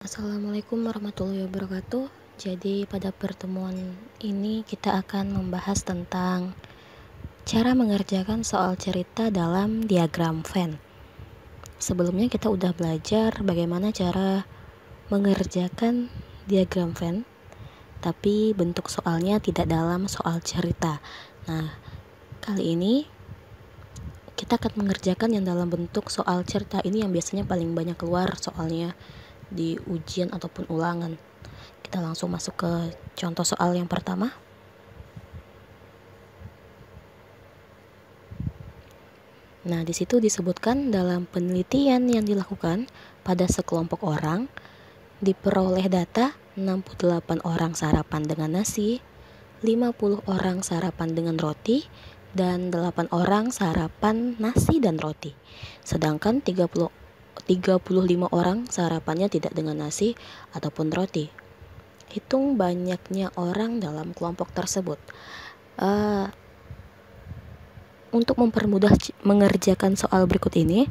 Assalamualaikum warahmatullahi wabarakatuh. Jadi pada pertemuan ini kita akan membahas tentang cara mengerjakan soal cerita dalam diagram Venn. Sebelumnya kita udah belajar bagaimana cara mengerjakan diagram Venn, tapi bentuk soalnya tidak dalam soal cerita. Nah, kali ini kita akan mengerjakan yang dalam bentuk soal cerita. Ini yang biasanya paling banyak keluar soalnya di ujian ataupun ulangan. Kita langsung masuk ke contoh soal yang pertama. Nah, di situ disebutkan dalam penelitian yang dilakukan pada sekelompok orang, diperoleh data 68 orang sarapan dengan nasi, 50 orang sarapan dengan roti, dan 8 orang sarapan nasi dan roti. Sedangkan 35 orang sarapannya tidak dengan nasi ataupun roti. Hitung banyaknya orang dalam kelompok tersebut. Untuk mempermudah mengerjakan soal berikut ini,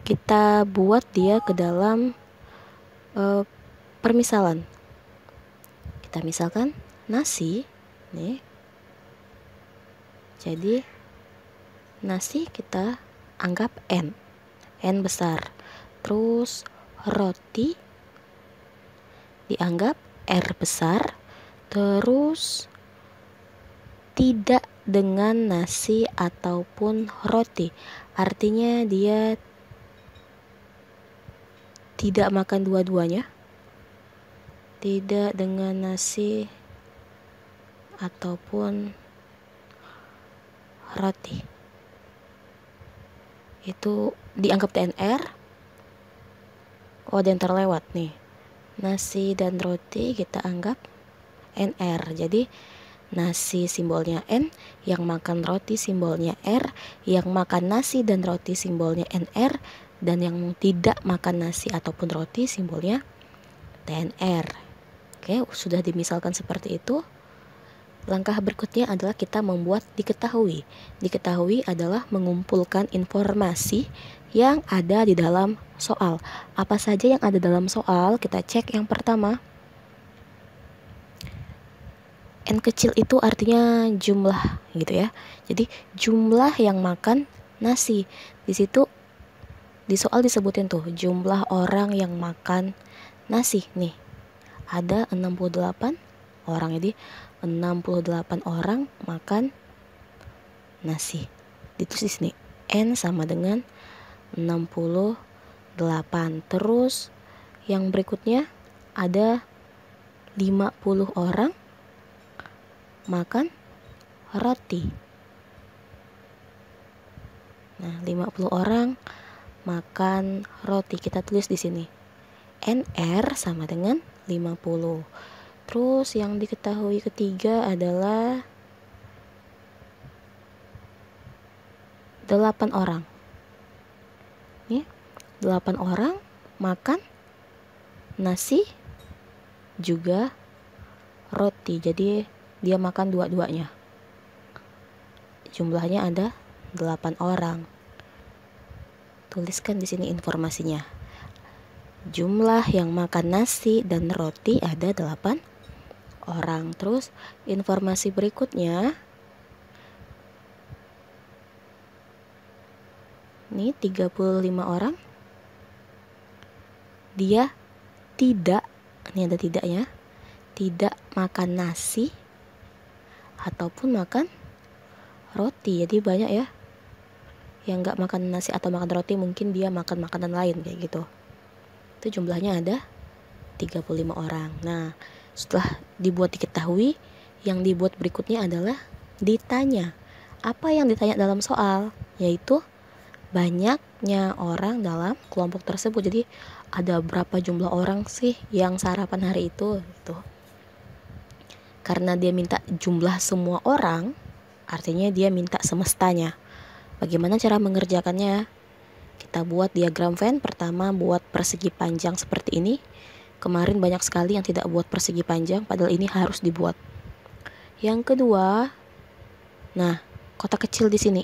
kita buat dia ke dalam permisalan. Kita misalkan nasi nih. Jadi nasi kita anggap N besar. Terus roti dianggap R besar. Terus tidak dengan nasi ataupun roti, artinya dia tidak makan dua-duanya. Tidak dengan nasi ataupun roti, itu dianggap TNR. Ada yang terlewat nih, nasi dan roti kita anggap NR. Jadi nasi simbolnya N, yang makan roti simbolnya R, yang makan nasi dan roti simbolnya NR, dan yang tidak makan nasi ataupun roti simbolnya TNR. Oke, sudah dimisalkan seperti itu. Langkah berikutnya adalah kita membuat diketahui. Diketahui adalah mengumpulkan informasi yang ada di dalam soal. Apa saja yang ada dalam soal? Kita cek yang pertama. N kecil itu artinya jumlah gitu ya. Jadi jumlah yang makan nasi. Di situ di soal disebutin tuh jumlah orang yang makan nasi nih. Ada 68 orang, jadi 68 orang makan nasi. Ditulis nih N sama dengan 68. Terus yang berikutnya ada 50 orang makan roti. Nah, 50 orang makan roti. Kita tulis di sini NR sama dengan 50. Terus yang diketahui ketiga adalah 8 orang. Nih, 8 orang makan nasi juga roti. Jadi dia makan dua-duanya. Jumlahnya ada 8 orang. Tuliskan di sini informasinya. Jumlah yang makan nasi dan roti ada 8 orang. Terus informasi berikutnya, ini 35 orang. Dia tidak, ini ada tidaknya, tidak makan nasi ataupun makan roti. Jadi banyak ya yang gak makan nasi atau makan roti, mungkin dia makan makanan lain kayak gitu. Itu jumlahnya ada 35 orang. Nah, setelah dibuat diketahui, yang dibuat berikutnya adalah ditanya. Apa yang ditanya dalam soal? Yaitu banyaknya orang dalam kelompok tersebut. Jadi ada berapa jumlah orang sih yang sarapan hari itu gitu. Karena dia minta jumlah semua orang, artinya dia minta semestanya. Bagaimana cara mengerjakannya? Kita buat diagram Venn. Pertama buat persegi panjang seperti ini. Kemarin banyak sekali yang tidak buat persegi panjang, padahal ini harus dibuat. Yang kedua, nah, kotak kecil di sini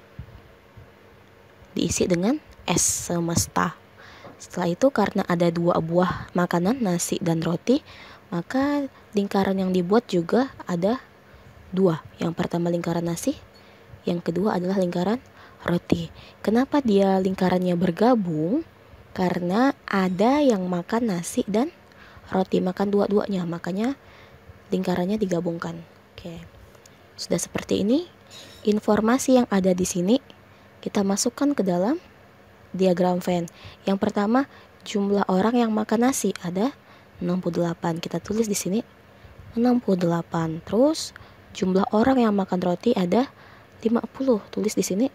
diisi dengan S semesta. Setelah itu karena ada 2 buah makanan, nasi dan roti, maka lingkaran yang dibuat juga ada 2. Yang pertama lingkaran nasi, yang kedua adalah lingkaran roti. Kenapa dia lingkarannya bergabung? Karena ada yang makan nasi dan roti, makan dua-duanya, makanya lingkarannya digabungkan. Oke. Sudah seperti ini, informasi yang ada di sini kita masukkan ke dalam diagram Venn. Yang pertama, jumlah orang yang makan nasi ada 68. Kita tulis di sini 68. Terus jumlah orang yang makan roti ada 50. Tulis di sini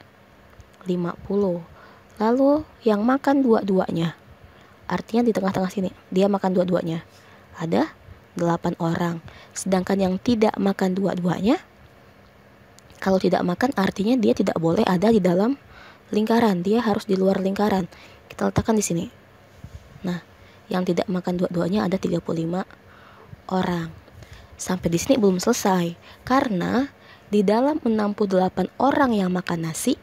50. Lalu yang makan dua-duanya, artinya di tengah-tengah sini, dia makan dua-duanya, ada 8 orang. Sedangkan yang tidak makan dua-duanya, kalau tidak makan artinya dia tidak boleh ada di dalam lingkaran, dia harus di luar lingkaran. Kita letakkan di sini. Nah, yang tidak makan dua-duanya ada 35 orang. Sampai di sini belum selesai, karena di dalam 68 orang yang makan nasi,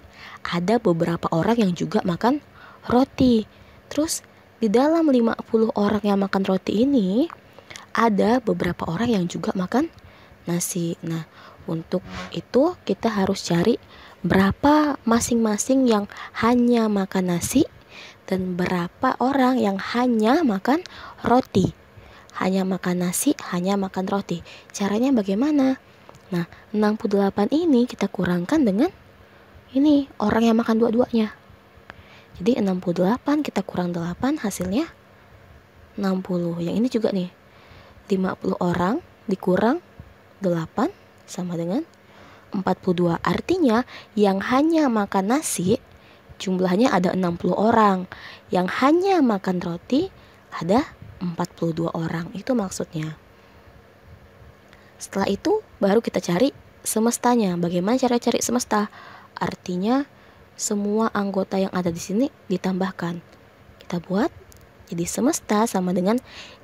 ada beberapa orang yang juga makan roti. Terus di dalam 50 orang yang makan roti ini, ada beberapa orang yang juga makan nasi. Nah, untuk itu kita harus cari berapa masing-masing yang hanya makan nasi dan berapa orang yang hanya makan roti. Hanya makan nasi, hanya makan roti. Caranya bagaimana? Nah, 68 ini kita kurangkan dengan ini orang yang makan dua-duanya. Jadi 68 kita kurang 8 hasilnya 60. Yang ini juga nih, 50 orang dikurang 8 sama dengan 42. Artinya yang hanya makan nasi jumlahnya ada 60 orang. Yang hanya makan roti ada 42 orang. Itu maksudnya. Setelah itu baru kita cari semestanya. Bagaimana cara cari semesta? Artinya semua anggota yang ada di sini ditambahkan. Kita buat jadi semesta sama dengan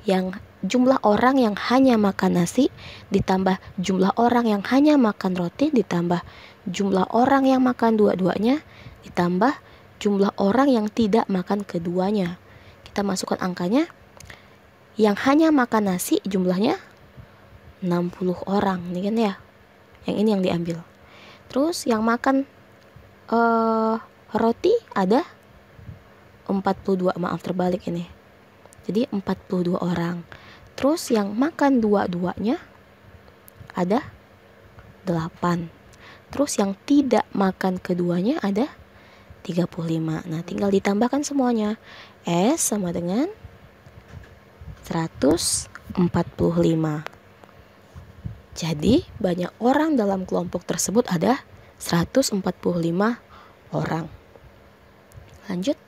yang jumlah orang yang hanya makan nasi ditambah jumlah orang yang hanya makan roti ditambah jumlah orang yang makan dua-duanya ditambah jumlah orang yang tidak makan keduanya. Kita masukkan angkanya. Yang hanya makan nasi jumlahnya 60 orang, ini kan ya. Yang ini yang diambil. Terus yang makan roti ada 42, maaf terbalik ini. Jadi 42 orang. Terus yang makan dua-duanya ada 8. Terus yang tidak makan keduanya ada 35. Nah, tinggal ditambahkan semuanya. S sama dengan 145. Jadi banyak orang dalam kelompok tersebut ada 145 orang. Lanjut.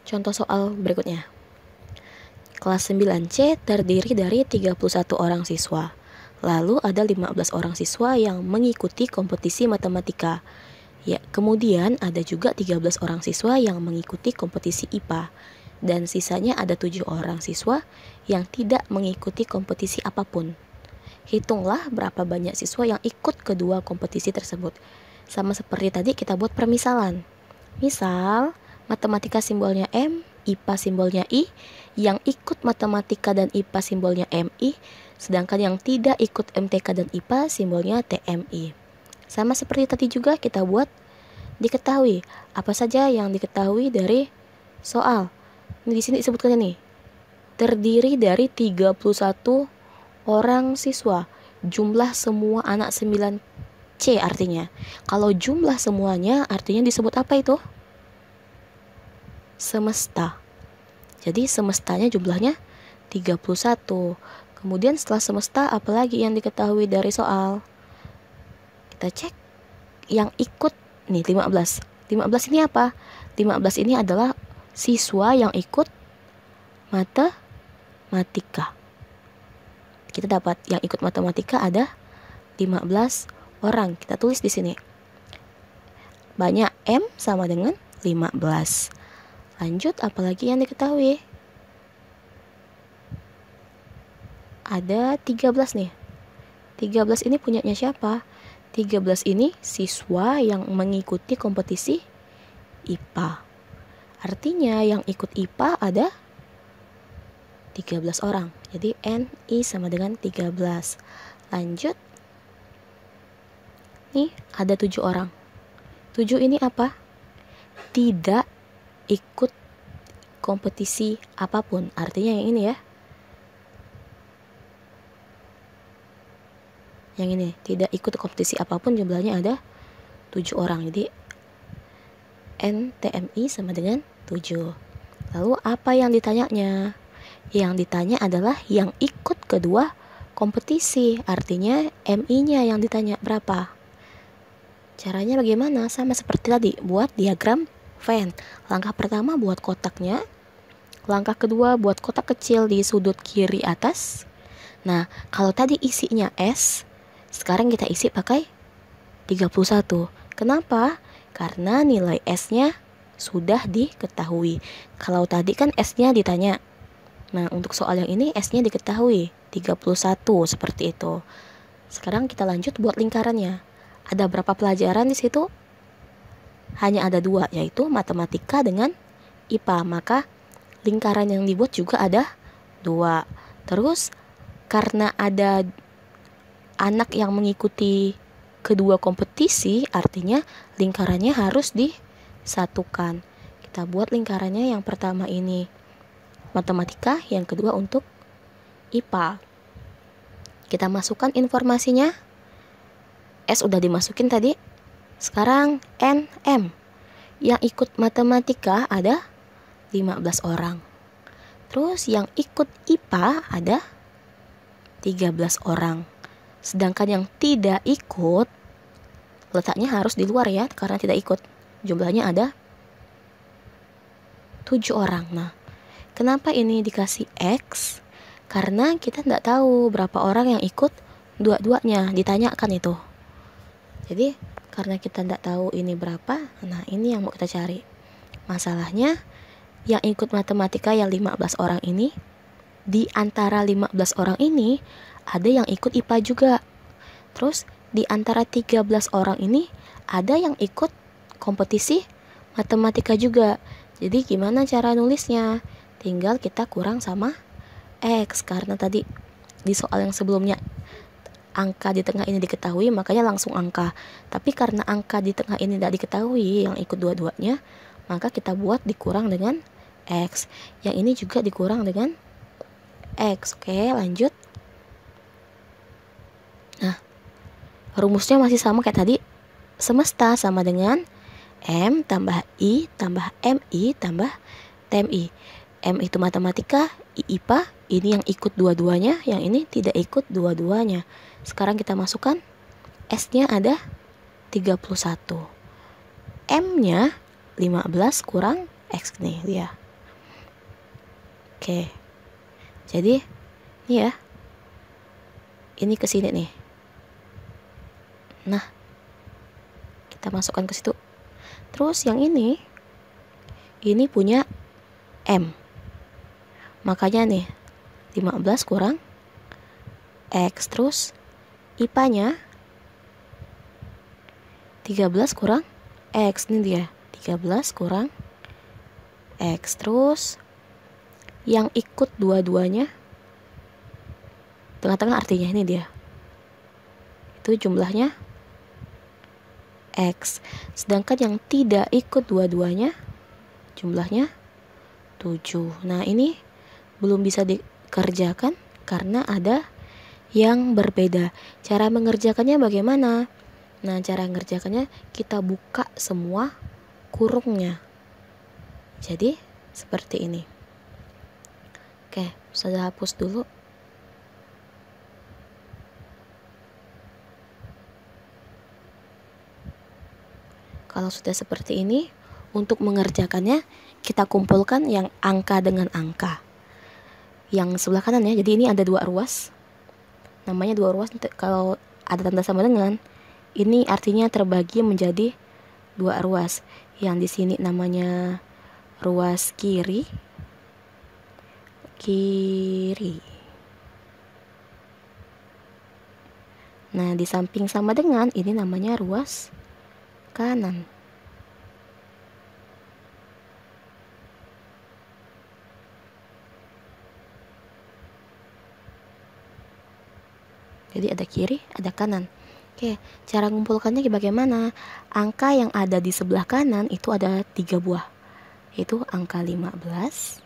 Contoh soal berikutnya. Kelas 9C terdiri dari 31 orang siswa. Lalu ada 15 orang siswa yang mengikuti kompetisi matematika. Ya, kemudian ada juga 13 orang siswa yang mengikuti kompetisi IPA. Dan sisanya ada 7 orang siswa yang tidak mengikuti kompetisi apapun. Hitunglah berapa banyak siswa yang ikut kedua kompetisi tersebut. Sama seperti tadi kita buat permisalan. Misal, matematika simbolnya M, IPA simbolnya I. Yang ikut matematika dan IPA simbolnya MI. Sedangkan yang tidak ikut MTK dan IPA simbolnya TMI. Sama seperti tadi juga kita buat diketahui. Apa saja yang diketahui dari soal. Ini di sini disebutkan ini. Terdiri dari 31 orang siswa. Jumlah semua anak 9C artinya. Kalau jumlah semuanya artinya disebut apa itu? Semesta. Jadi semestanya jumlahnya 31. Kemudian setelah semesta apalagi yang diketahui dari soal? Kita cek yang ikut nih 15. 15 ini apa? 15 ini adalah siswa yang ikut matematika. Kita dapat yang ikut matematika ada 15 orang. Kita tulis di sini. Banyak M sama dengan 15. Lanjut, apalagi yang diketahui? Ada 13 nih. 13 ini punyanya siapa? 13 ini siswa yang mengikuti kompetisi IPA. Artinya yang ikut IPA ada 13 orang. Jadi NI sama dengan 13. Lanjut. Nih ada 7 orang. 7 ini apa? Tidak ikut kompetisi apapun. Artinya yang ini ya. Yang ini tidak ikut kompetisi apapun, jumlahnya ada 7 orang. Jadi NTMI sama dengan 7. Lalu apa yang ditanyanya? Yang ditanya adalah yang ikut kedua kompetisi. Artinya MI-nya yang ditanya berapa. Caranya bagaimana? Sama seperti tadi, buat diagram Venn. Langkah pertama buat kotaknya. Langkah kedua buat kotak kecil di sudut kiri atas. Nah, kalau tadi isinya S, sekarang kita isi pakai 31. Kenapa? Karena nilai S-nya sudah diketahui. Kalau tadi kan S-nya ditanya. Nah, untuk soal yang ini S-nya diketahui, 31 seperti itu. Sekarang kita lanjut buat lingkarannya. Ada berapa pelajaran di situ? Hanya ada 2, yaitu matematika dengan IPA. Maka lingkaran yang dibuat juga ada 2. Terus karena ada anak yang mengikuti kedua kompetisi, artinya lingkarannya harus disatukan. Kita buat lingkarannya yang pertama ini matematika, yang kedua untuk IPA. Kita masukkan informasinya. S udah dimasukin tadi. Sekarang NM. Yang ikut matematika ada 15 orang. Terus yang ikut IPA ada 13 orang. Sedangkan yang tidak ikut, letaknya harus di luar ya, karena tidak ikut. Jumlahnya ada 7 orang. Nah, kenapa ini dikasih X? Karena kita tidak tahu berapa orang yang ikut dua-duanya, ditanyakan itu. Jadi, karena kita tidak tahu ini berapa, nah ini yang mau kita cari. Masalahnya, yang ikut matematika yang 15 orang ini, di antara 15 orang ini, ada yang ikut IPA juga. Terus di antara 13 orang ini ada yang ikut kompetisi matematika juga. Jadi gimana cara nulisnya? Tinggal kita kurang sama X. Karena tadi di soal yang sebelumnya angka di tengah ini diketahui, makanya langsung angka. Tapi karena angka di tengah ini tidak diketahui yang ikut dua-duanya, maka kita buat dikurang dengan X. Yang ini juga dikurang dengan X. Oke, lanjut. Nah, rumusnya masih sama kayak tadi. Semesta sama dengan M tambah I tambah MI tambah TMI. M itu matematika, I IPA. Ini yang ikut dua-duanya, yang ini tidak ikut dua-duanya. Sekarang kita masukkan. S-nya ada 31. M-nya 15 kurang X nih dia. Oke. Jadi, ini ya. Ini ke sini nih. Nah, kita masukkan ke situ. Terus yang ini punya M. Makanya nih 15 kurang X. Terus IPA-nya 13 kurang X. Ini dia 13 kurang X. Terus yang ikut dua-duanya tengah-tengah, artinya ini dia. Itu jumlahnya X. Sedangkan yang tidak ikut dua-duanya jumlahnya 7. Nah, ini belum bisa dikerjakan karena ada yang berbeda. Cara mengerjakannya bagaimana? Nah, cara mengerjakannya kita buka semua kurungnya. Jadi, seperti ini. Oke, sudah hapus dulu. Kalau sudah seperti ini, untuk mengerjakannya kita kumpulkan yang angka dengan angka. Yang sebelah kanan ya, jadi ini ada 2 ruas. Namanya 2 ruas, kalau ada tanda sama dengan, ini artinya terbagi menjadi 2 ruas. Yang di sini namanya ruas kiri. Nah, di samping sama dengan, ini namanya ruas kanan. Jadi ada kiri, ada kanan. Oke, cara mengumpulkannya bagaimana? Angka yang ada di sebelah kanan itu ada 3 buah. Itu angka 15.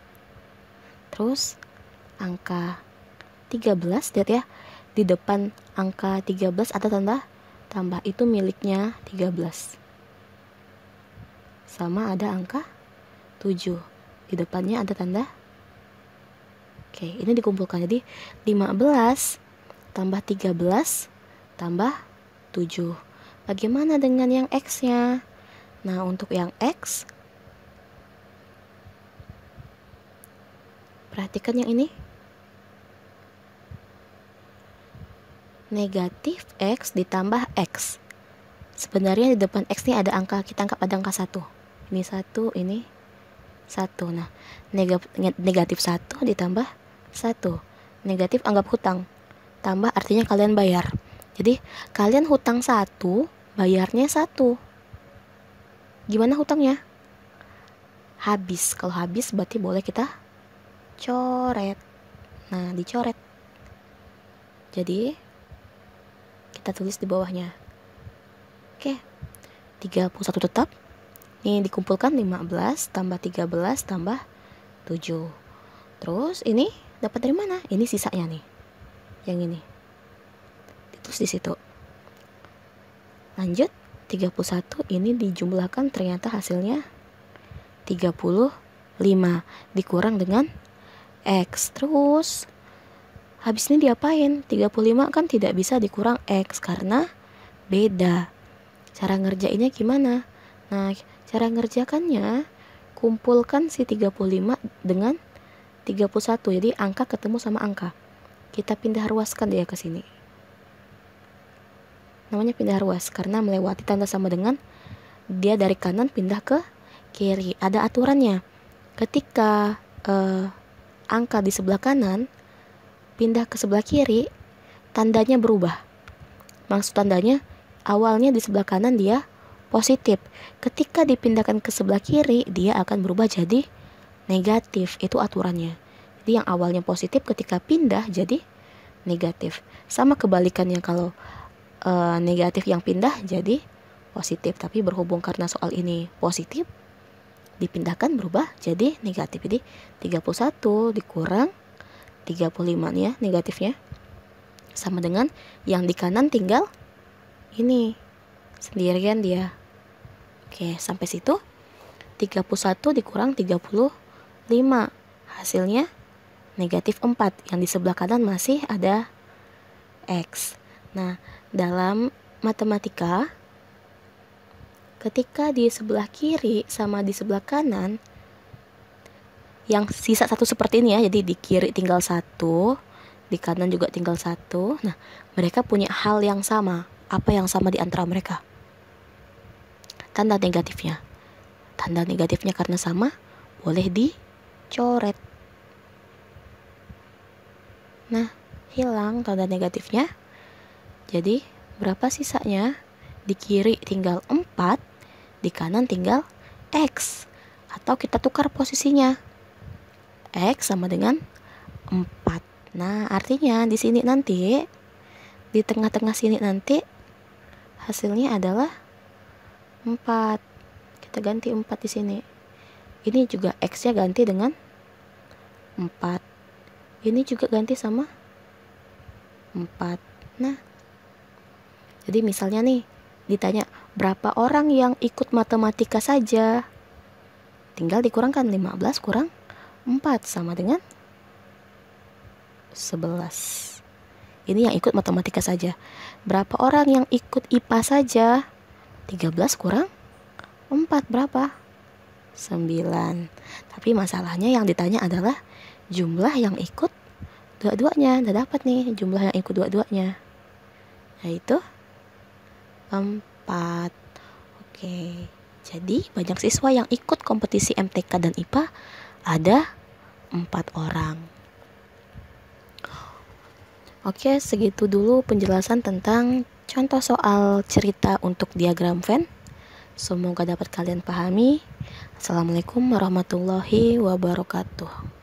Terus angka 13, lihat ya. Di depan angka 13 ada tambah. Itu miliknya 13. Sama ada angka 7. Di depannya ada tanda. Oke, ini dikumpulkan. Jadi 15 tambah 13 tambah 7. Bagaimana dengan yang X-nya? Nah, untuk yang X, perhatikan yang ini. Negatif X ditambah X. Sebenarnya di depan X ini ada angka, kita anggap ada angka 1. Ini 1, ini 1. Nah, negatif 1 ditambah 1. Negatif anggap hutang. Tambah artinya kalian bayar. Jadi, kalian hutang 1, bayarnya 1. Gimana hutangnya? Habis. Kalau habis berarti boleh kita coret. Nah, dicoret. Jadi, kita tulis di bawahnya. Oke. 31 tetap. Ini dikumpulkan 15 tambah 13 tambah 7. Terus ini dapat dari mana? Ini sisanya nih. Yang ini. Ditulis di situ. Lanjut, 31 ini dijumlahkan ternyata hasilnya 35 dikurang dengan X. Terus habis ini diapain? 35 kan tidak bisa dikurang X karena beda. Cara ngerjainnya gimana? Nah, cara ngerjakannya kumpulkan si 35 dengan 31. Jadi angka ketemu sama angka. Kita pindah ruaskan dia ke sini. Namanya pindah ruas karena melewati tanda sama dengan dia dari kanan pindah ke kiri. Ada aturannya. Ketika angka di sebelah kanan pindah ke sebelah kiri, tandanya berubah. Maksud tandanya, awalnya di sebelah kanan dia positif. Ketika dipindahkan ke sebelah kiri, dia akan berubah jadi negatif. Itu aturannya. Jadi yang awalnya positif ketika pindah jadi negatif. Sama kebalikannya kalau negatif yang pindah jadi positif. Tapi berhubung karena soal ini positif, dipindahkan berubah jadi negatif. Jadi 31 dikurang 35 nih ya negatifnya. Sama dengan yang di kanan tinggal ini. Sendirian dia. Oke, sampai situ 31 dikurang 35. Hasilnya negatif 4. Yang di sebelah kanan masih ada X. Nah, dalam matematika, ketika di sebelah kiri sama di sebelah kanan, yang sisa satu seperti ini ya, jadi di kiri tinggal 1, di kanan juga tinggal 1. Nah, mereka punya hal yang sama. Apa yang sama di antara mereka? Tanda negatifnya. Tanda negatifnya karena sama, boleh dicoret. Nah, hilang tanda negatifnya. Jadi, berapa sisanya? Di kiri tinggal 4, di kanan tinggal X. Atau kita tukar posisinya. X sama dengan 4. Nah, artinya di sini nanti, di tengah-tengah sini nanti, hasilnya adalah 4. Kita ganti 4 di sini. Ini juga X-nya ganti dengan 4. Ini juga ganti sama 4. Nah, jadi misalnya nih, ditanya berapa orang yang ikut matematika saja? Tinggal dikurangkan 15 kurang 4 sama dengan 11. Ini yang ikut matematika saja. Berapa orang yang ikut IPA saja? 13 kurang 4 berapa? 9. Tapi masalahnya yang ditanya adalah jumlah yang ikut dua-duanya. Udah dapat nih jumlah yang ikut dua-duanya, yaitu 4. Oke, jadi banyak siswa yang ikut kompetisi MTK dan IPA ada 4 orang. Oke, segitu dulu penjelasan tentang contoh soal cerita untuk diagram Venn. Semoga dapat kalian pahami. Assalamualaikum warahmatullahi wabarakatuh.